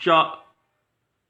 4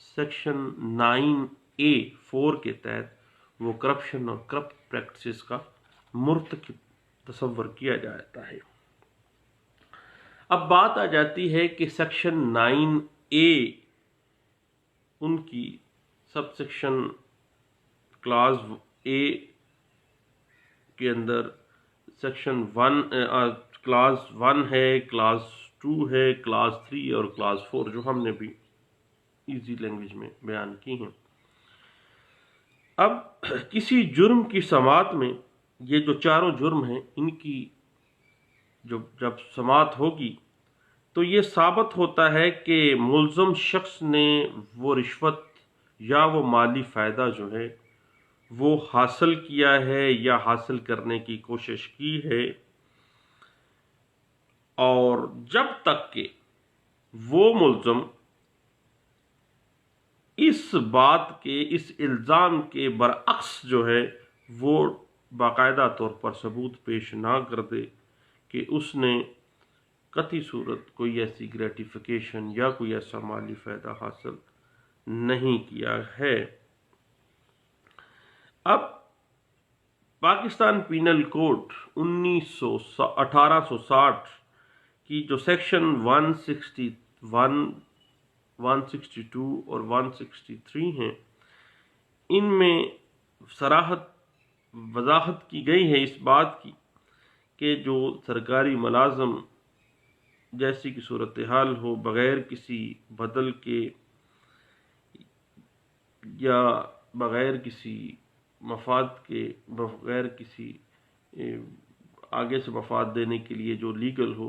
section 9A(4) کے تحت وہ کرپشن اور کرپٹ پریکٹسز کا مرتکب تصور کیا جاتا ہے۔ اب بات آ جاتی ہے کہ سیکشن 9A ان کی سب سیکشن کلاز A کے اندر سیکشن 1 کلاس 1 ہے، کلاس 2 ہے، کلاس 3 اور کلاس 4 جو ہم نے بھی ایزی لینگویج میں بیان کی ہیں۔ اب کسی جرم کی سماعت میں یہ جو چاروں جرم ہیں ان کی جب سماعت ہوگی تو یہ ثابت ہوتا ہے کہ ملزم شخص نے وہ رشوت یا وہ مالی فائدہ جو ہے وہ حاصل کیا ہے یا حاصل کرنے کی کوشش کی ہے، اور جب تک کہ وہ ملزم اس بات کے، اس الزام کے برعکس جو ہے وہ باقاعدہ طور پر ثبوت پیش نہ کر دے کہ اس نے قطعی صورت کوئی ایسی گریٹیفیکیشن یا کوئی ایسا مالی فائدہ حاصل نہیں کیا ہے۔ اب پاکستان پینل کوڈ 1860 کی جو سیکشن 161، 162 اور 163 ہیں، ان میں وضاحت کی گئی ہے اس بات کی کہ جو سرکاری ملازم جیسی کی صورتحال ہو، بغیر کسی بدل کے یا بغیر کسی مفاد کے، بغیر کسی آگے سے مفاد دینے کے لیے جو لیگل ہو،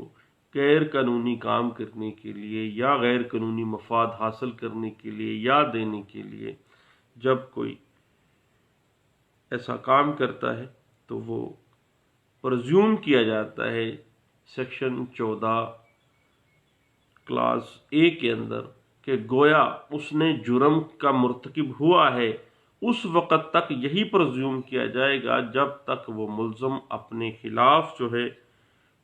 غیر قانونی کام کرنے کے لیے یا غیر قانونی مفاد حاصل کرنے کے لیے یا دینے کے لیے جب کوئی ایسا کام کرتا ہے تو وہ پرزیوم کیا جاتا ہے سیکشن 14 کلاس A کے اندر کہ گویا اس نے جرم کا مرتکب ہوا ہے۔ اس وقت تک یہی پرزیوم کیا جائے گا جب تک وہ ملزم اپنے خلاف جو ہے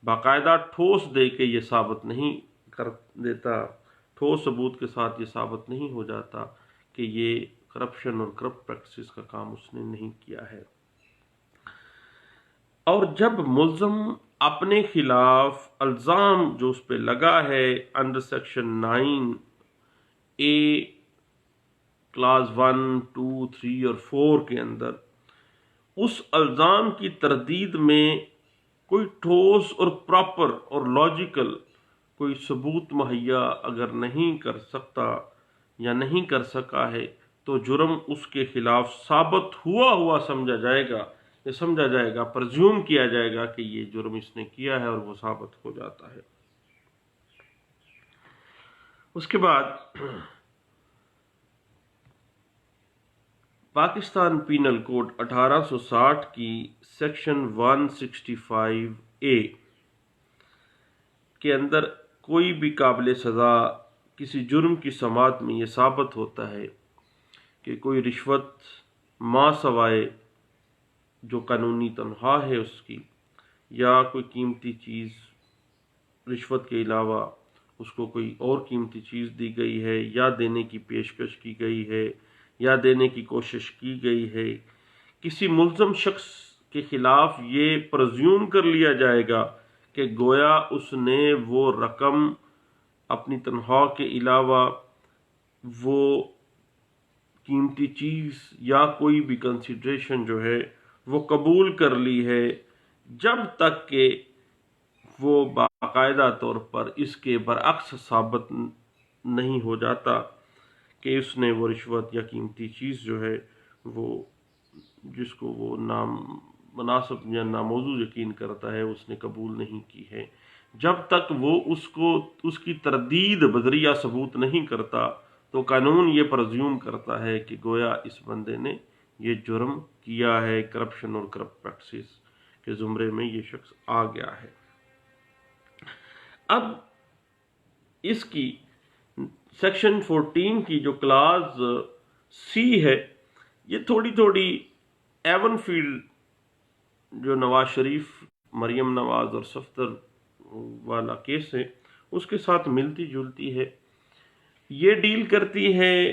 باقاعدہ ٹھوس دے کے یہ ثابت نہیں کر دیتا، ٹھوس ثبوت کے ساتھ یہ ثابت نہیں ہو جاتا کہ یہ کرپشن اور کرپٹ پریکٹسز کا کام اس نے نہیں کیا ہے۔ اور جب ملزم اپنے خلاف الزام جو اس پہ لگا ہے انڈر سیکشن 9A کلاس 1، 2، 3 اور 4 کے اندر اس الزام کی تردید میں کوئی ٹھوس اور پراپر اور لاجیکل کوئی ثبوت مہیا اگر نہیں کر سکتا یا نہیں کر سکا ہے تو جرم اس کے خلاف ثابت ہوا سمجھا جائے گا، پرزیوم کیا جائے گا کہ یہ جرم اس نے کیا ہے اور وہ ثابت ہو جاتا ہے۔ اس کے بعد پاکستان پینل کوڈ 1860 کی سیکشن 165A کے اندر کوئی بھی قابل سزا کسی جرم کی سماعت میں یہ ثابت ہوتا ہے کہ کوئی رشوت ما سوائے جو قانونی تنخواہ ہے اس کی، یا کوئی قیمتی چیز رشوت کے علاوہ اس کو کوئی اور قیمتی چیز دی گئی ہے یا دینے کی پیشکش کی گئی ہے یا دینے کی کوشش کی گئی ہے، کسی ملزم شخص کے خلاف یہ پرزیوم کر لیا جائے گا کہ گویا اس نے وہ رقم اپنی تنخواہ کے علاوہ وہ قیمتی چیز یا کوئی بھی کنسیڈریشن جو ہے وہ قبول کر لی ہے، جب تک کہ وہ باقاعدہ طور پر اس کے برعکس ثابت نہیں ہو جاتا کہ اس نے وہ رشوت یا قیمتی چیز جو ہے وہ جس کو وہ نامناسب یا ناموضوع یقین کرتا ہے اس نے قبول نہیں کی ہے، جب تک وہ اس کی تردید بذریعہ ثبوت نہیں کرتا تو قانون یہ پرزیوم کرتا ہے کہ گویا اس بندے نے یہ جرم کیا ہے، کرپشن اور کرپٹ پریکٹسز کے زمرے میں یہ شخص آ گیا ہے۔ اب اس کی سیکشن 14 کی جو کلاس C ہے، یہ تھوڑی ایون فیلڈ جو نواز شریف، مریم نواز اور صفدر والا کیس ہے اس کے ساتھ ملتی جلتی ہے۔ یہ ڈیل کرتی ہے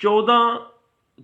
14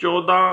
14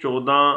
14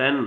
10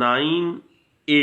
9A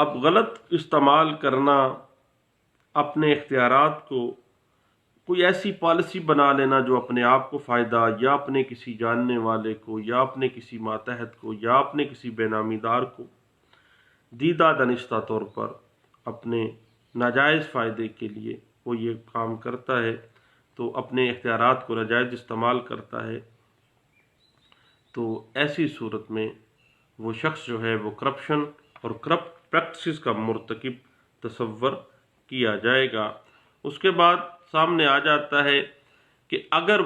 اب غلط استعمال کرنا، اپنے اختیارات کو کوئی ایسی پالیسی بنا لینا جو اپنے آپ کو فائدہ، یا اپنے کسی جاننے والے کو، یا اپنے کسی ماتحت کو، یا اپنے کسی بے نامی دار کو دیدہ دانستہ طور پر اپنے ناجائز فائدے کے لیے وہ یہ کام کرتا ہے، تو اپنے اختیارات کو ناجائز استعمال کرتا ہے، تو ایسی صورت میں وہ شخص جو ہے وہ کرپشن اور کرپٹ پریکٹسز کا مرتکب تصور کیا جائے گا۔ اس کے بعد سامنے آ جاتا ہے کہ اگر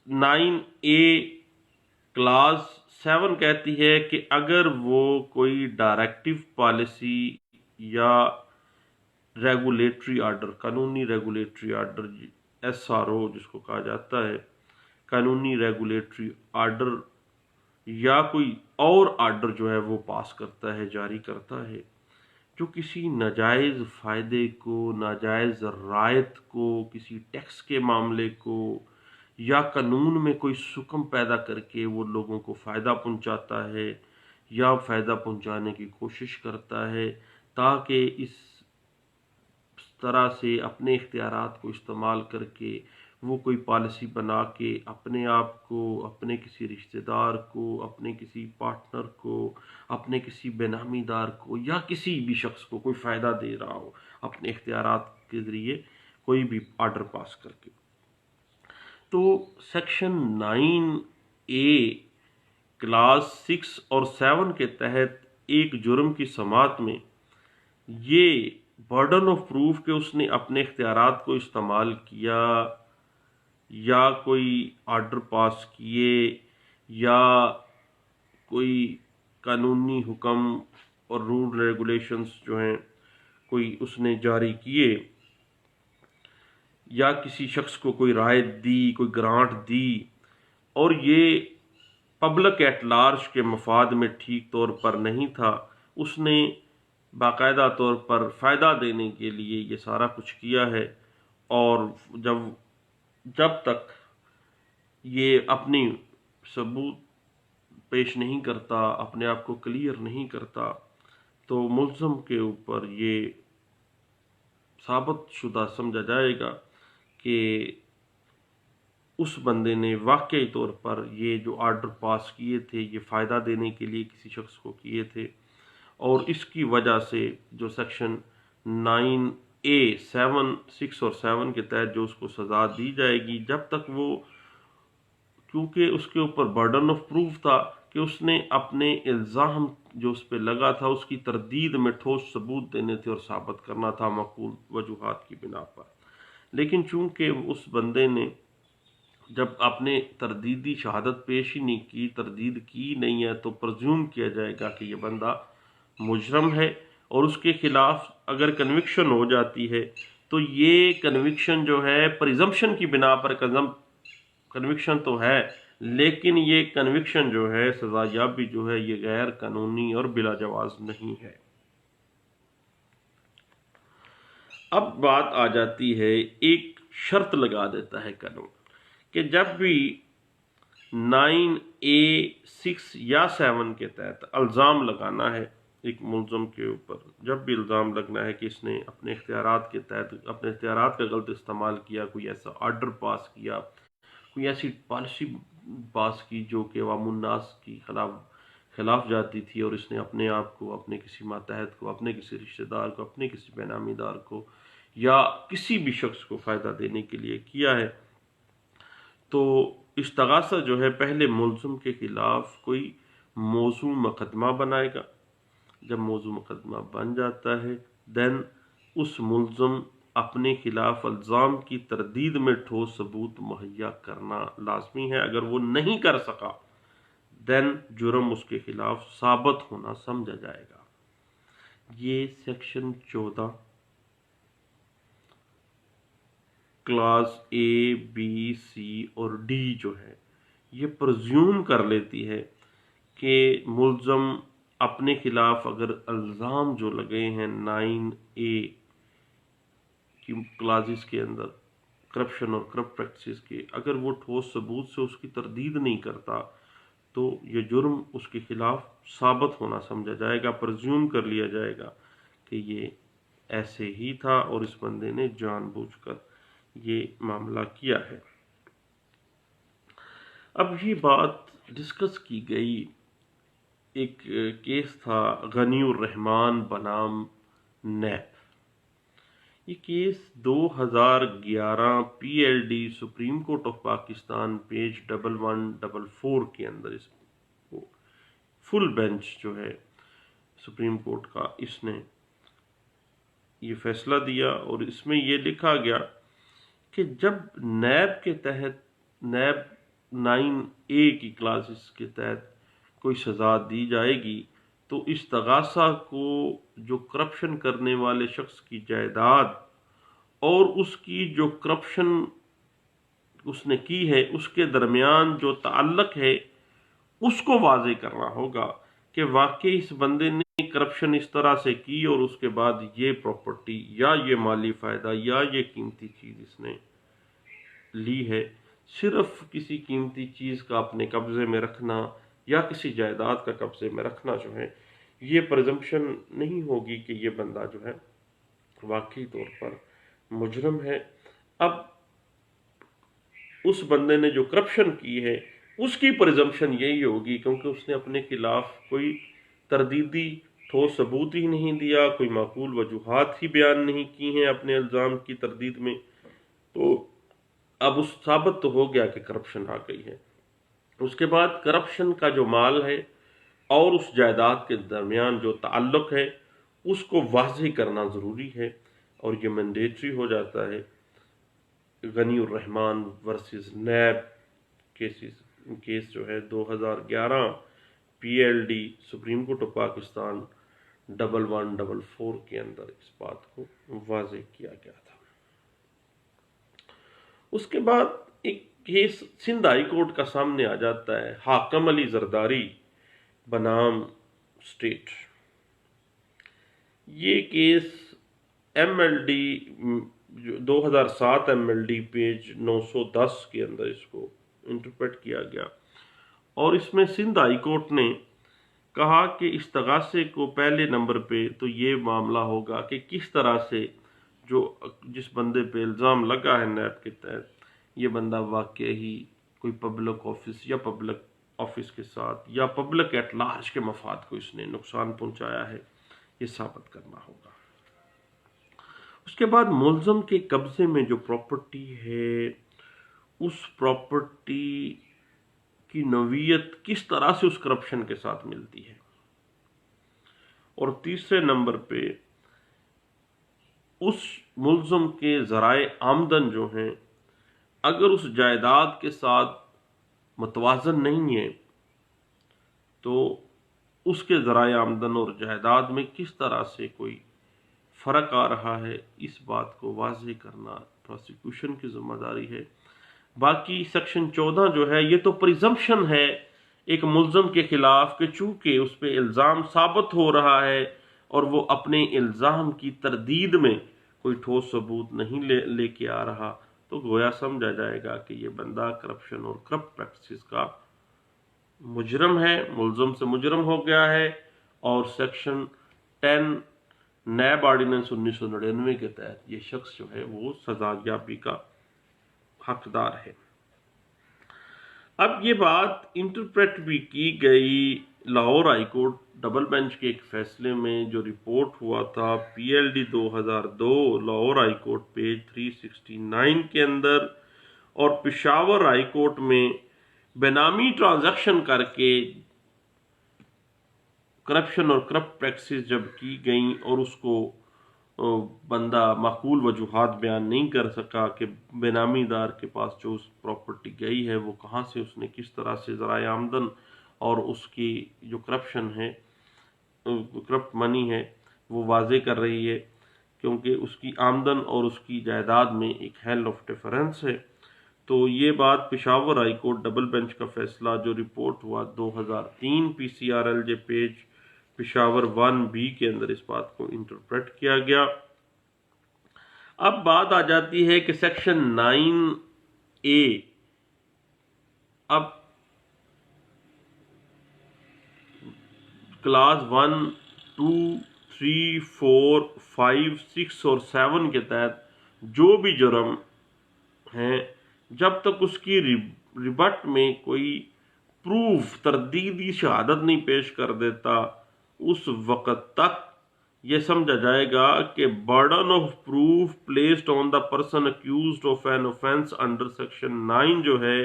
9A کلاس 7 کہتی ہے کہ اگر وہ کوئی ڈائریکٹو پالیسی یا ریگولیٹری آرڈر، قانونی ریگولیٹری آرڈر، SRO جس کو کہا جاتا ہے، قانونی ریگولیٹری آرڈر یا کوئی اور آرڈر جو ہے وہ پاس کرتا ہے، جاری کرتا ہے، جو کسی ناجائز فائدے کو، ناجائز رعایت کو، کسی ٹیکس کے معاملے کو، یا قانون میں کوئی سکم پیدا کر کے وہ لوگوں کو فائدہ پہنچاتا ہے یا فائدہ پہنچانے کی کوشش کرتا ہے، تاکہ اس طرح سے اپنے اختیارات کو استعمال کر کے وہ کوئی پالیسی بنا کے اپنے آپ کو، اپنے کسی رشتہ دار کو، اپنے کسی پارٹنر کو، اپنے کسی بے نامی دار کو، یا کسی بھی شخص کو کوئی فائدہ دے رہا ہو اپنے اختیارات کے ذریعے کوئی بھی آرڈر پاس کر کے۔ تو سیکشن 9A کلاس 6 اور 7 کے تحت ایک جرم کی سماعت میں یہ برڈن آف پروف کہ اس نے اپنے اختیارات کو استعمال کیا یا کوئی آرڈر پاس کیے یا کوئی قانونی حکم اور رول ریگولیشنز جو ہیں کوئی اس نے جاری کیے، یا کسی شخص کو کوئی رعایت دی، کوئی گرانٹ دی، اور یہ پبلک ایٹ لارج کے مفاد میں ٹھیک طور پر نہیں تھا، اس نے باقاعدہ طور پر فائدہ دینے کے لیے یہ سارا کچھ کیا ہے، اور جب تک یہ اپنی ثبوت پیش نہیں کرتا، اپنے آپ کو کلیئر نہیں کرتا، تو ملزم کے اوپر یہ ثابت شدہ سمجھا جائے گا کہ اس بندے نے واقعی طور پر یہ جو آرڈر پاس کیے تھے یہ فائدہ دینے کے لیے کسی شخص کو کیے تھے، اور اس کی وجہ سے جو سیکشن 9A 6 اور 7 کے تحت جو اس کو سزا دی جائے گی، جب تک وہ، کیونکہ اس کے اوپر برڈن آف پروف تھا کہ اس نے اپنے الزام جو اس پہ لگا تھا اس کی تردید میں ٹھوس ثبوت دینے تھے اور ثابت کرنا تھا معقول وجوہات کی بنا پر، لیکن چونکہ اس بندے نے جب اپنے تردیدی شہادت پیش ہی نہیں کی، تردید کی نہیں ہے، تو پرزیوم کیا جائے گا کہ یہ بندہ مجرم ہے، اور اس کے خلاف اگر کنوکشن ہو جاتی ہے تو یہ کنوکشن جو ہے پریزمپشن کی بنا پر کنوکشن تو ہے، لیکن یہ کنوکشن جو ہے، سزا یابی جو ہے، یہ غیر قانونی اور بلا جواز نہیں ہے۔ اب بات آ جاتی ہے، ایک شرط لگا دیتا ہے قانون کہ جب بھی 9A 6 یا 7 کے تحت الزام لگانا ہے ایک ملزم کے اوپر، جب بھی الزام لگنا ہے کہ اس نے اپنے اختیارات کے تحت اپنے اختیارات کا غلط استعمال کیا، کوئی ایسا آرڈر پاس کیا، کوئی ایسی پالیسی پاس کی جو کہ عوام الناس کی خلاف جاتی تھی، اور اس نے اپنے آپ کو، اپنے کسی ماتحت کو، اپنے کسی رشتہ دار کو، اپنے کسی بے نامی دار کو یا کسی بھی شخص کو فائدہ دینے کے لیے کیا ہے، تو استغاثہ جو ہے پہلے ملزم کے خلاف کوئی موضوع مقدمہ بنائے گا۔ جب موضوع مقدمہ بن جاتا ہے دین اس ملزم اپنے خلاف الزام کی تردید میں ٹھوس ثبوت مہیا کرنا لازمی ہے۔ اگر وہ نہیں کر سکا دین جرم اس کے خلاف ثابت ہونا سمجھا جائے گا۔ یہ section 14 class A B C اور D جو ہے یہ پرزیوم کر لیتی ہے کہ ملزم اپنے خلاف اگر الزام جو لگے ہیں 9A کی کلازز کے اندر کرپشن اور کرپٹ پریکٹسز کے، اگر وہ ٹھوس ثبوت سے اس کی تردید نہیں کرتا تو یہ جرم اس کے خلاف ثابت ہونا سمجھا جائے گا، پرزیوم کر لیا جائے گا کہ یہ ایسے ہی تھا اور اس بندے نے جان بوجھ کر یہ معاملہ کیا ہے۔ اب یہ بات ڈسکس کی گئی، ایک کیس تھا غنی الرحمان بنام نیب۔ یہ case 2011 PLD supreme Court of Pakistan page 1144 کے اندر اس کو فل بینچ جو ہے سپریم کورٹ کا، اس نے یہ فیصلہ دیا اور اس میں یہ لکھا گیا کہ جب نیب کے تحت نیب 9A کی کلاسز کے تحت کوئی سزا دی جائے گی تو استغاثہ کو جو کرپشن کرنے والے شخص کی جائیداد اور اس کی جو کرپشن اس نے کی ہے اس کے درمیان جو تعلق ہے اس کو واضح کرنا ہوگا کہ واقعی اس بندے نے کرپشن اس طرح سے کی اور اس کے بعد یہ پراپرٹی یا یہ مالی فائدہ یا یہ قیمتی چیز اس نے لی ہے۔ صرف کسی قیمتی چیز کا اپنے قبضے میں رکھنا یا کسی جائیداد کا قبضے میں رکھنا جو ہے یہ پرزمپشن نہیں ہوگی کہ یہ بندہ جو ہے واقعی طور پر مجرم ہے۔ اب اس بندے نے جو کرپشن کی ہے اس کی پرزمپشن یہی ہوگی کیونکہ اس نے اپنے خلاف کوئی تردیدی ٹھوس ثبوت ہی نہیں دیا، کوئی معقول وجوہات ہی بیان نہیں کی ہیں اپنے الزام کی تردید میں، تو اب اس ثابت تو ہو گیا کہ کرپشن آ گئی ہے۔ اس کے بعد کرپشن کا جو مال ہے اور اس جائیداد کے درمیان جو تعلق ہے اس کو واضح کرنا ضروری ہے اور یہ مینڈیٹری ہو جاتا ہے۔ غنی الرحمان ورسز نیب کیس جو ہے 2011 PLD supreme Court of Pakistan 1144 کے اندر اس بات کو واضح کیا گیا تھا۔ اس کے بعد ایک کیس سندھ ہائی کورٹ کا سامنے آ جاتا ہے، حاکم علی زرداری بنام اسٹیٹ۔ یہ کیس MLD 2007 MLD پیج 910 کے اندر اس کو انٹرپریٹ کیا گیا اور اس میں سندھ ہائی کورٹ نے کہا کہ استغاثے کو پہلے نمبر پہ تو یہ معاملہ ہوگا کہ کس طرح سے جس بندے پہ الزام لگا ہے نیب کے تحت یہ بندہ واقعی ہی کوئی پبلک آفس یا پبلک آفس کے ساتھ یا پبلک ایٹ لارج کے مفاد کو اس نے نقصان پہنچایا ہے، یہ ثابت کرنا ہوگا۔ اس کے بعد ملزم کے قبضے میں جو پراپرٹی ہے اس پراپرٹی کی نوعیت کس طرح سے اس کرپشن کے ساتھ ملتی ہے، اور تیسرے نمبر پہ اس ملزم کے ذرائع آمدن جو ہیں اگر اس جائیداد کے ساتھ متوازن نہیں ہے تو اس کے ذرائع آمدن اور جائیداد میں کس طرح سے کوئی فرق آ رہا ہے، اس بات کو واضح کرنا پروسیکیوشن کی ذمہ داری ہے۔ باقی سیکشن 14 جو ہے یہ تو پریزمپشن ہے ایک ملزم کے خلاف کہ چونکہ اس پہ الزام ثابت ہو رہا ہے اور وہ اپنے الزام کی تردید میں کوئی ٹھوس ثبوت نہیں لے کے آ رہا تو گویا سمجھا جائے گا کہ یہ بندہ کرپشن اور کرپٹ پریکٹسز کا مجرم ہے، ملزم سے مجرم ہو گیا ہے اور سیکشن 10 نیب آرڈیننس 1999 کے تحت یہ شخص جو ہے وہ سزا یابی کا حقدار ہے۔ اب یہ بات انٹرپریٹ بھی کی گئی Lahore high court double bench کے ایک فیصلے میں جو رپورٹ ہوا تھا PLD 2002 Lahore high court page 369 کے اندر، اور پشاور ہائی کورٹ میں بینامی ٹرانزیکشن کر کے کرپشن اور کرپٹ پریکٹسز جب کی گئیں اور اس کو بندہ معقول وجوہات بیان نہیں کر سکا کہ بے نامی دار کے پاس جو اس پراپرٹی گئی ہے وہ کہاں سے اس نے کس طرح سے ذرائع آمدن اور اس کی جو کرپشن ہے کرپٹ منی ہے وہ واضح کر رہی ہے، کیونکہ اس کی آمدن اور اس کی جائیداد میں ایک ہیل آف ڈیفرنس ہے۔ تو یہ بات Peshawar high court double bench کا فیصلہ جو رپورٹ ہوا 2003 PCRLJ پیج پشاور 1B کے اندر اس بات کو انٹرپریٹ کیا گیا۔ اب بات آ جاتی ہے کہ سیکشن 9A اب کلاس 1, 2, 3, 4, 5, 6 اور 7 کے تحت جو بھی جرم ہیں، جب تک اس کی ریبٹ میں کوئی پروف تردیدی شہادت نہیں پیش کر دیتا، اس وقت تک یہ سمجھا جائے گا کہ burden of proof placed on the person accused of an offence under section 9 جو ہے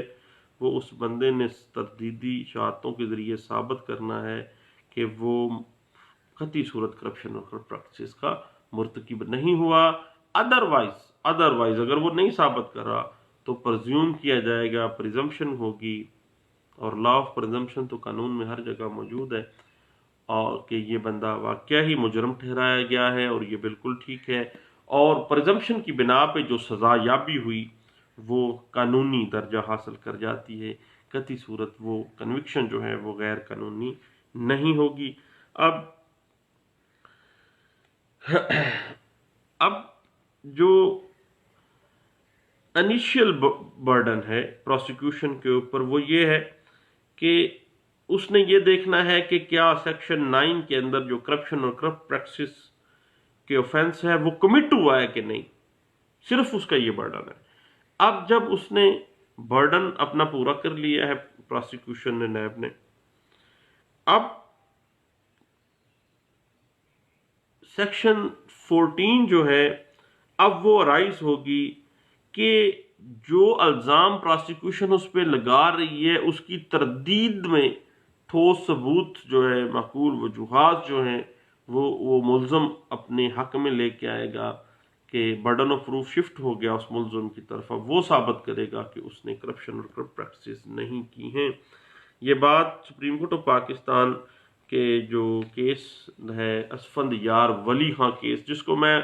وہ اس بندے نے تردیدی شہادتوں کے ذریعے ثابت کرنا ہے کہ وہ قطعی صورت کرپشن اور کرپٹ پریکٹسز کا مرتکب نہیں ہوا۔ ادروائز اگر وہ نہیں ثابت کرا تو پرزیوم کیا جائے گا، پریزمپشن ہوگی، اور لا آف پریزمپشن تو قانون میں ہر جگہ موجود ہے، اور کہ یہ بندہ واقعہ ہی مجرم ٹھہرایا گیا ہے اور یہ بالکل ٹھیک ہے، اور پریزمپشن کی بنا پہ جو سزا یابی ہوئی وہ قانونی درجہ حاصل کر جاتی ہے، قطعی صورت وہ کنوکشن جو ہے وہ غیر قانونی نہیں ہوگی۔ اب جو انیشیل برڈن ہے پروسیکیوشن کے اوپر وہ یہ ہے کہ اس نے یہ دیکھنا ہے کہ کیا سیکشن 9 کے اندر جو کرپشن اور کرپٹ پریکٹسز کے اوفینس ہے وہ کمٹ ہوا ہے کہ نہیں، صرف اس کا یہ برڈن ہے۔ اب جب اس نے برڈن اپنا پورا کر لیا ہے پروسیکیوشن نے، نیب نے، اب سیکشن 14 جو ہے اب وہ رائز ہوگی کہ جو الزام پروسیکیوشن اس پہ لگا رہی ہے اس کی تردید میں ٹھوس ثبوت جو ہے، معقول وجوہات جو ہیں وہ ملزم اپنے حق میں لے کے آئے گا کہ برڈن آف پروف شفٹ ہو گیا اس ملزم کی طرف، وہ ثابت کرے گا کہ اس نے کرپشن اور کرپٹ پریکٹسز نہیں کی ہیں۔ یہ بات سپریم کورٹ آف پاکستان کے جو کیس ہے اسفند یار ولی خان کیس، جس کو میں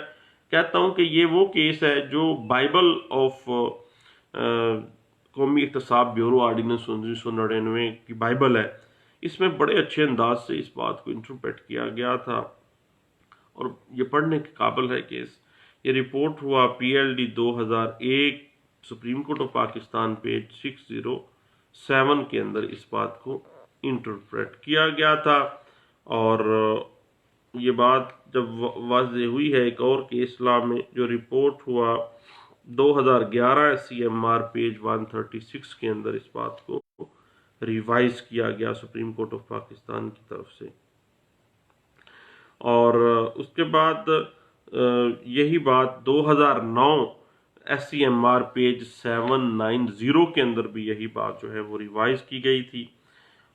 کہتا ہوں کہ یہ وہ کیس ہے جو بائبل آف قومی احتساب بیورو آرڈیننس 1999 کی بائبل ہے، اس میں بڑے اچھے انداز سے اس بات کو انٹرپریٹ کیا گیا تھا اور یہ پڑھنے کے قابل ہے کیس۔ یہ رپورٹ ہوا PLD 2001 supreme Court of Pakistan page 607 کے اندر اس بات کو انٹرپریٹ کیا گیا تھا، اور یہ بات جب واضح ہوئی ہے ایک اور کیس لا میں جو رپورٹ ہوا 2011 CMR پیج 136 کے اندر اس بات کو ریوائز کیا گیا سپریم کورٹ آف پاکستان کی طرف سے، اور اس کے بعد یہی بات 2009 SCMR پیج 790 کے اندر بھی یہی بات جو ہے وہ ریوائز کی گئی تھی،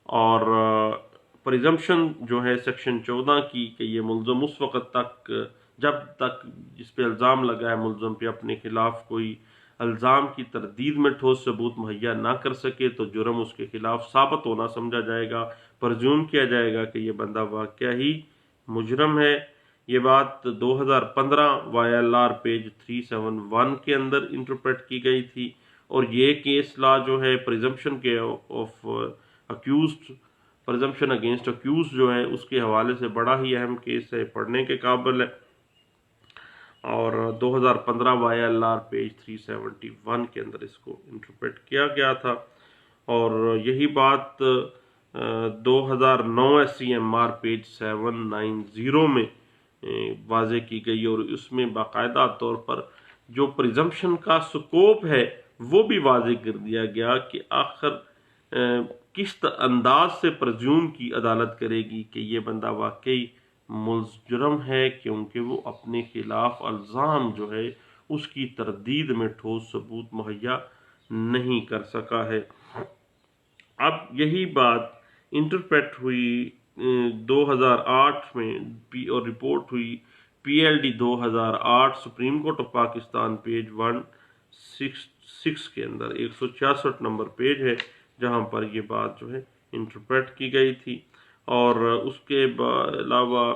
اور پریزمپشن جو ہے سیکشن 14 کی کہ یہ ملزم اس وقت تک جب تک جس پہ الزام لگا ہے ملزم پہ اپنے خلاف کوئی الزام کی تردید میں ٹھوس ثبوت مہیا نہ کر سکے تو جرم اس کے خلاف ثابت ہونا سمجھا جائے گا، پرزیوم کیا جائے گا کہ یہ بندہ واقعہ ہی مجرم ہے۔ یہ بات 2015 YLR پیج 371 کے اندر انٹرپریٹ کی گئی تھی، اور یہ کیس لا جو ہے پریزمپشن کے of accused, presumption against accuse جو ہے اس کے حوالے سے بڑا ہی اہم کیس ہے، پڑھنے کے قابل ہے، اور 2015 YLR پیج 371 کے اندر اس کو انٹرپریٹ کیا گیا تھا، اور یہی بات 2009 SCMR پیج 790 میں واضح کی گئی، اور اس میں باقاعدہ طور پر جو پریزمپشن کا سکوپ ہے وہ بھی واضح کر دیا گیا کہ آخر کس انداز سے پرزیوم کی عدالت کرے گی کہ یہ بندہ واقعی مجرم ہے، کیونکہ وہ اپنے خلاف الزام جو ہے اس کی تردید میں ٹھوس ثبوت مہیا نہیں کر سکا ہے۔ اب یہی بات انٹرپریٹ ہوئی 2008 میں اور رپورٹ ہوئی PLD 2008 supreme Court of Pakistan page 166 کے اندر 166 نمبر پیج ہے جہاں پر یہ بات جو ہے انٹرپریٹ کی گئی تھی، اور اس کے علاوہ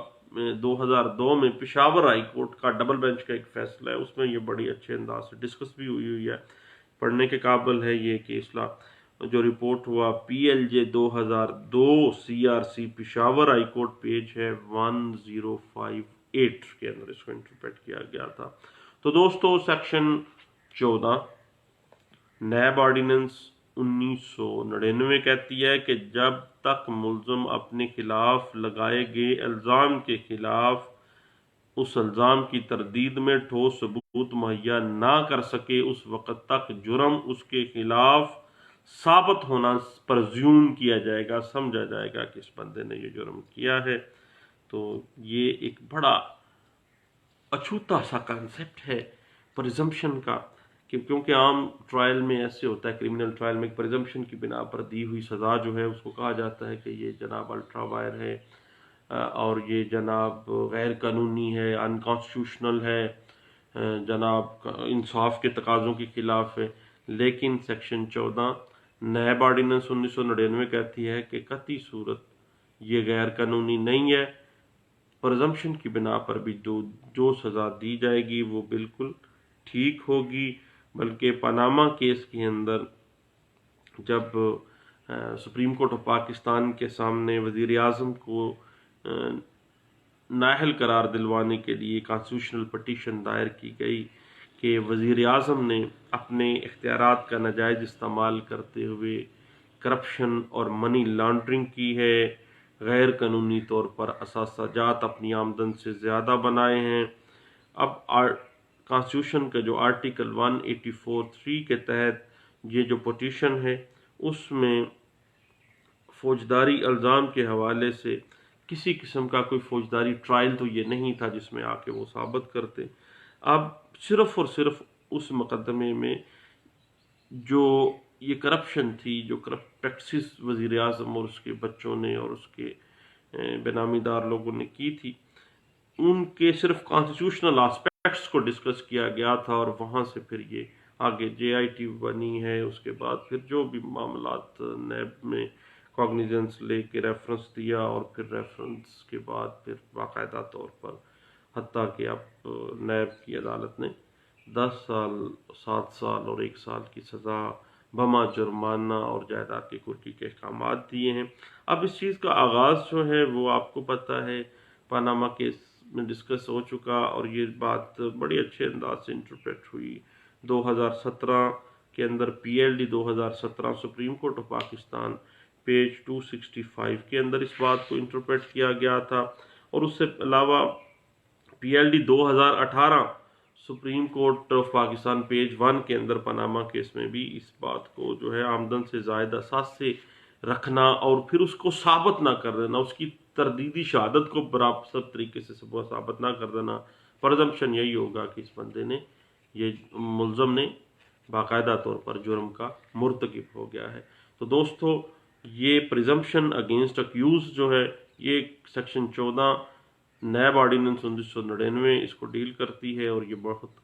2002 میں پشاور ہائی کورٹ کا ڈبل بینچ کا ایک فیصلہ ہے، اس میں یہ بڑی اچھے انداز سے ڈسکس بھی ہوئی ہے، پڑھنے کے قابل ہے یہ کیسلا جو رپورٹ ہوا PLJ 2002 CRC Peshawar high court page ہے 1058 کے اندر اس کو انٹرپریٹ کیا گیا تھا۔ تو دوستو سیکشن 14 نیب آرڈیننس 1999 کہتی ہے کہ جب تک ملزم اپنے خلاف لگائے گئے الزام کے خلاف اس الزام کی تردید میں ٹھوس ثبوت مہیا نہ کر سکے اس وقت تک جرم اس کے خلاف ثابت ہونا پرزیوم کیا جائے گا، سمجھا جائے گا کہ اس بندے نے یہ جرم کیا ہے۔ تو یہ ایک بڑا اچھوتا سا کانسیپٹ ہے پرزمپشن کا، کیونکہ عام ٹرائل میں ایسے ہوتا ہے، کرمنل ٹرائل میں پرزمپشن کی بنا پر دی ہوئی سزا جو ہے اس کو کہا جاتا ہے کہ یہ جناب الٹرا وائر ہے اور یہ جناب غیر قانونی ہے، انکانسٹیٹیوشنل ہے، جناب انصاف کے تقاضوں کے خلاف ہے۔ لیکن سیکشن 14 نیب آرڈیننس 1999 کہتی ہے کہ قطعی صورت یہ غیر قانونی نہیں ہے، پرزمپشن کی بنا پر بھی جو سزا دی جائے گی وہ بالکل ٹھیک ہوگی۔ بلکہ پاناما کیس کے اندر جب سپریم کورٹ آف پاکستان کے سامنے وزیر اعظم کو نااہل قرار دلوانے کے لیے کانسٹیٹیوشنل پٹیشن دائر کی گئی کہ وزیر اعظم نے اپنے اختیارات کا ناجائز استعمال کرتے ہوئے کرپشن اور منی لانڈرنگ کی ہے، غیر قانونی طور پر اثاثہ جات اپنی آمدن سے زیادہ بنائے ہیں۔ اب کانسٹیٹیوشن کا جو آرٹیکل 184(3) کے تحت یہ جو پٹیشن ہے اس میں فوجداری الزام کے حوالے سے کسی قسم کا کوئی فوجداری ٹرائل تو یہ نہیں تھا جس میں آ کے وہ ثابت کرتے۔ اب صرف اور صرف اس مقدمے میں جو یہ کرپشن تھی، جو کرپٹ پریکٹسز وزیر اعظم اور اس کے بچوں نے اور اس کے بینامی دار لوگوں نے کی تھی، ان کے صرف کانسٹیٹیوشنل آسپیکٹس کو ڈسکس کیا گیا تھا، اور وہاں سے پھر یہ آگے جے آئی ٹی بنی ہے۔ اس کے بعد پھر جو بھی معاملات نیب میں کاگنیزنس لے کے ریفرنس دیا، اور پھر ریفرنس کے بعد پھر باقاعدہ طور پر حتیٰ کہ اب نیب کی عدالت نے 10 سال 7 سال اور 1 سال کی سزا بما جرمانہ اور جائیداد کی کھرکی کے احکامات دیے ہیں۔ اب اس چیز کا آغاز جو ہے وہ آپ کو پتہ ہے پاناما کیس میں ڈسکس ہو چکا، اور یہ بات بڑی اچھے انداز سے انٹرپریٹ ہوئی 2017 کے اندر۔ P L D 2017 Supreme Court of Pakistan page 265 کے اندر اس بات کو انٹرپریٹ کیا گیا تھا، اور اس سے علاوہ پی L D 2018 supreme Court of Pakistan page 1 کے اندر پاناما کیس میں بھی اس بات کو جو ہے آمدن سے زائد اثاثے رکھنا اور پھر اس کو ثابت نہ کر دینا، اس کی تردیدی شہادت کو برابر طریقے سے ثابت نہ کر دینا، پرزمپشن یہی ہوگا کہ اس بندے نے، یہ ملزم نے باقاعدہ طور پر جرم کا مرتکب ہو گیا ہے۔ تو دوستو، یہ پرزمپشن اگینسٹ اکیوز جو ہے یہ سیکشن 14 نیب آرڈیننس 1999 اس کو ڈیل کرتی ہے، اور یہ بہت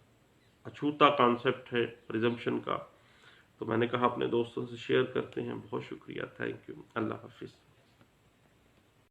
اچھوتا کانسیپٹ ہے پرزمپشن کا۔ تو میں نے کہا اپنے دوستوں سے شیئر کرتے ہیں۔ بہت شکریہ، تھینک یو، اللہ حافظ۔